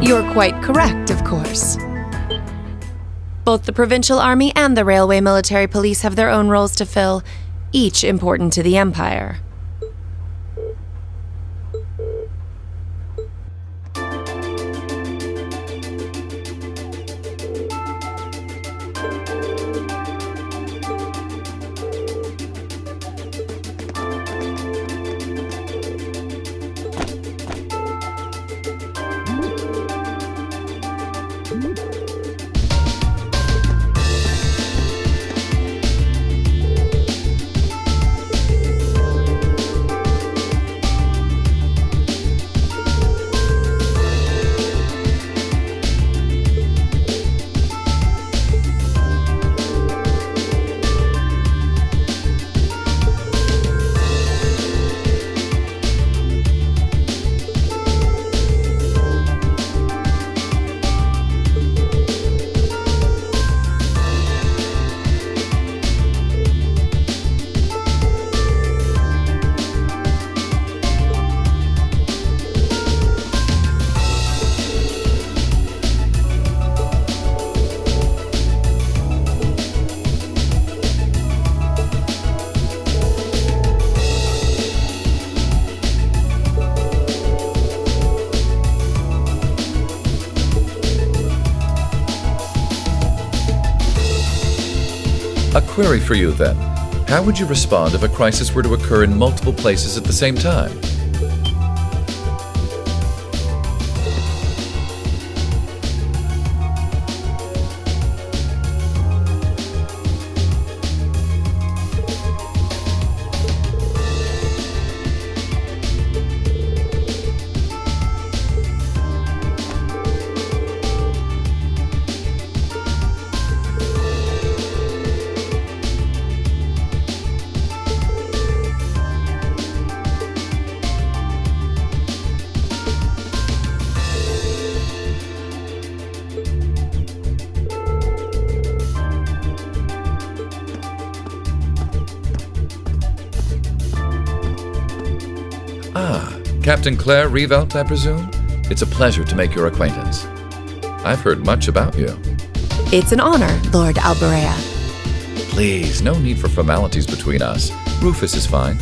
You're quite correct, of course. Both the provincial army and the railway military police have their own roles to fill, each important to the Empire. A query for you, then. How would you respond if a crisis were to occur in multiple places at the same time? Captain Claire Revelt, I presume? It's a pleasure to make your acquaintance. I've heard much about you. It's an honor, Lord Alberea. Please, no need for formalities between us. Rufus is fine.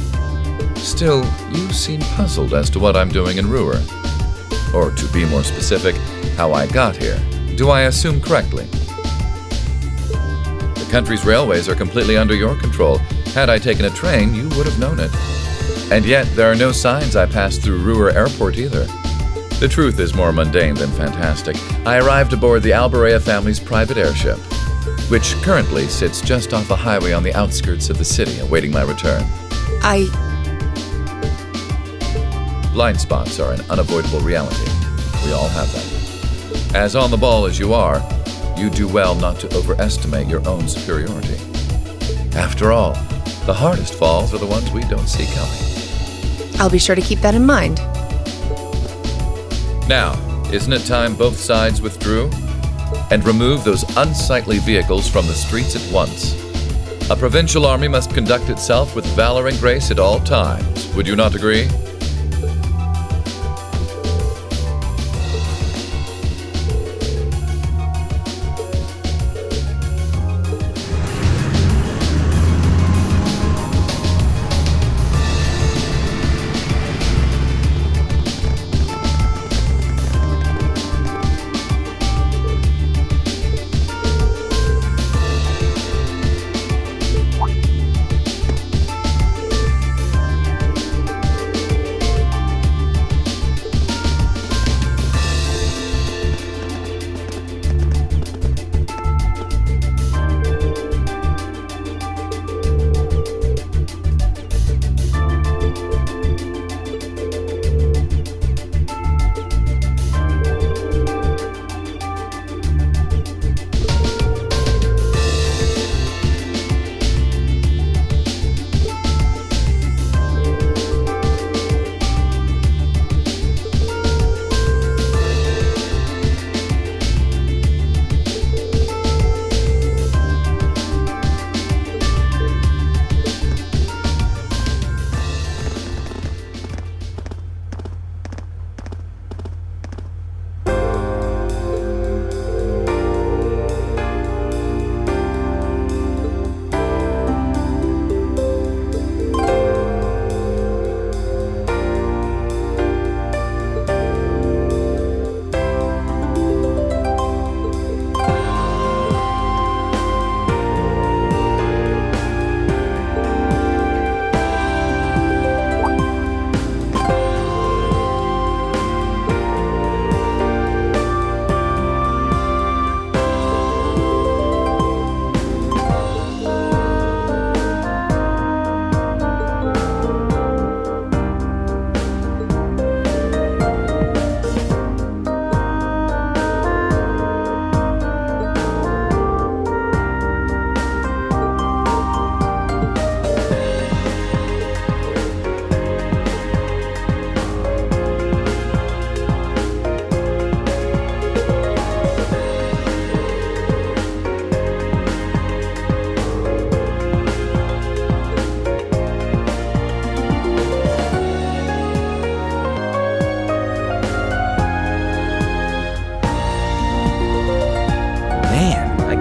Still, you seem puzzled as to what I'm doing in Ruhr. Or, to be more specific, how I got here. Do I assume correctly? The country's railways are completely under your control. Had I taken a train, you would have known it. And yet, there are no signs I passed through Ruhr Airport either. The truth is more mundane than fantastic. I arrived aboard the Alberea family's private airship, which currently sits just off a highway on the outskirts of the city, awaiting my return. Blind spots are an unavoidable reality. We all have them. As on the ball as you are, you do well not to overestimate your own superiority. After all, the hardest falls are the ones we don't see coming. I'll be sure to keep that in mind. Now, isn't it time both sides withdrew? And remove those unsightly vehicles from the streets at once? A provincial army must conduct itself with valor and grace at all times. Would you not agree?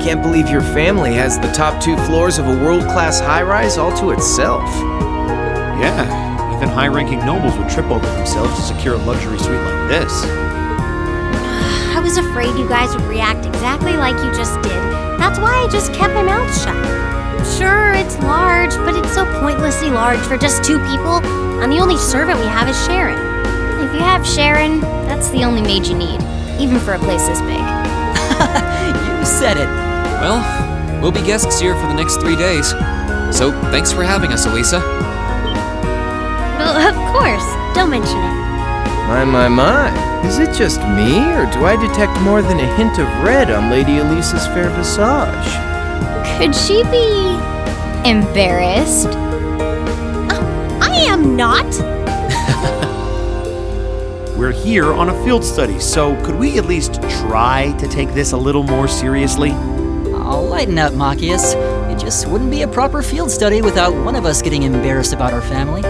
can't believe your family has the top 2 floors of a world-class high-rise all to itself. Yeah, even high-ranking nobles would trip over themselves to secure a luxury suite like this. I was afraid you guys would react exactly like you just did. That's why I just kept my mouth shut. Sure, it's large, but it's so pointlessly large for just 2 people, and the only servant we have is Sharon. If you have Sharon, that's the only maid you need, even for a place this big. You said it. Well, we'll be guests here for the next 3 days. So, thanks for having us, Elisa. Well, of course. Don't mention it. My. Is it just me, or do I detect more than a hint of red on Lady Elisa's fair visage? Could she be embarrassed? I am not. We're here on a field study, so could we at least try to take this a little more seriously? I'll lighten up, Machias. It just wouldn't be a proper field study without one of us getting embarrassed about our family.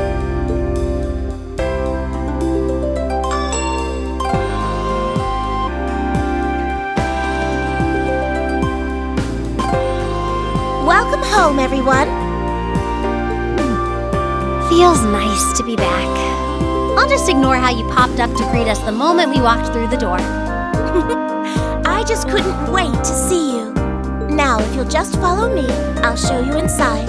Welcome home, everyone. Feels nice to be back. I'll just ignore how you popped up to greet us the moment we walked through the door. I just couldn't wait to see you. Now, if you'll just follow me, I'll show you inside.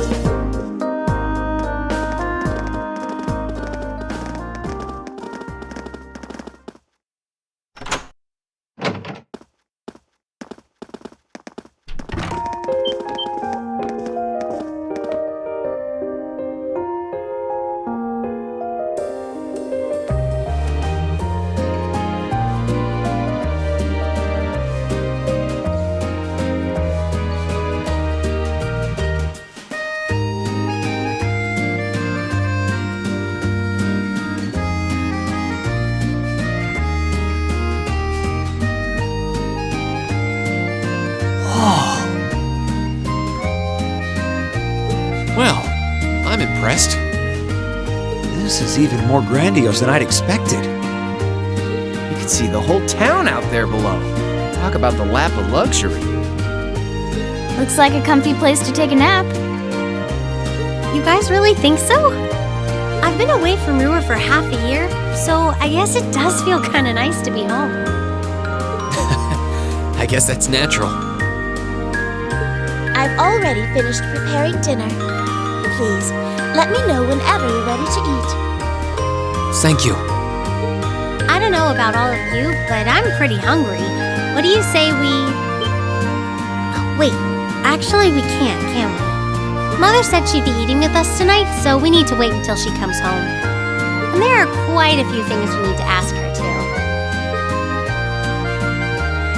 Well, I'm impressed. This is even more grandiose than I'd expected. You can see the whole town out there below. Talk about the lap of luxury. Looks like a comfy place to take a nap. You guys really think so? I've been away from Rua for half a year, so I guess it does feel kind of nice to be home. I guess that's natural. I've already finished preparing dinner. Please, let me know whenever you're ready to eat. Thank you. I don't know about all of you, but I'm pretty hungry. What do you say we... Oh, wait, actually we can't, can we? Mother said she'd be eating with us tonight, so we need to wait until she comes home. And there are quite a few things we need to ask her, too.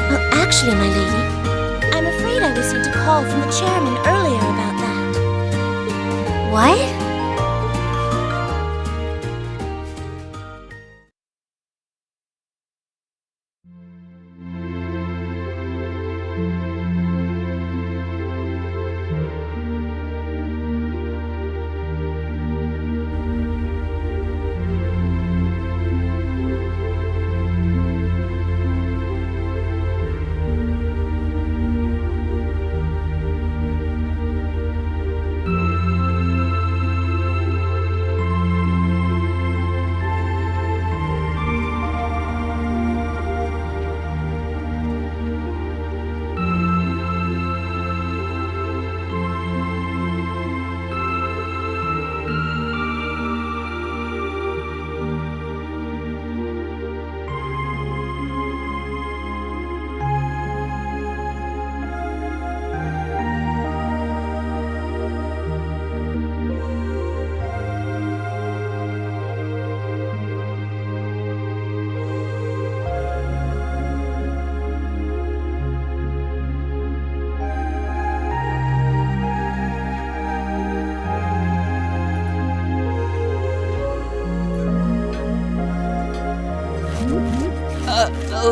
Well, actually, my lady, I'm afraid I received a call from the chairman earlier about that. What?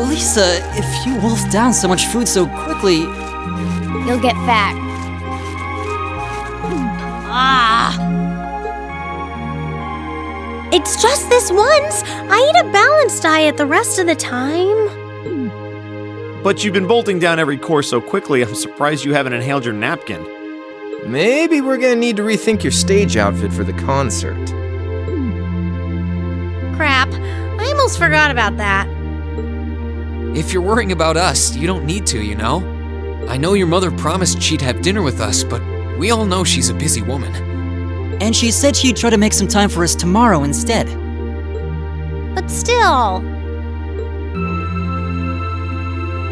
Lisa, if you wolf down so much food so quickly... You'll get fat. Ah! It's just this once. I eat a balanced diet the rest of the time. But you've been bolting down every course so quickly, I'm surprised you haven't inhaled your napkin. Maybe we're gonna need to rethink your stage outfit for the concert. Crap, I almost forgot about that. If you're worrying about us, you don't need to, you know? I know your mother promised she'd have dinner with us, but we all know she's a busy woman. And she said she'd try to make some time for us tomorrow instead. But still...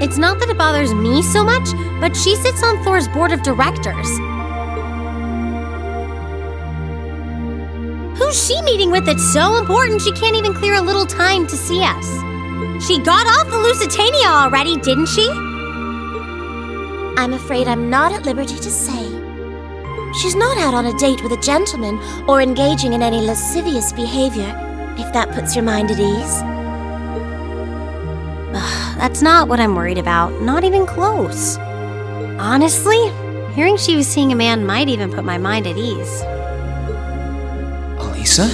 It's not that it bothers me so much, but she sits on Thor's board of directors. Who's she meeting with that's so important she can't even clear a little time to see us? She got off the Lusitania already, didn't she? I'm afraid I'm not at liberty to say. She's not out on a date with a gentleman or engaging in any lascivious behavior, if that puts your mind at ease. That's not what I'm worried about, not even close. Honestly, hearing she was seeing a man might even put my mind at ease. Elisa?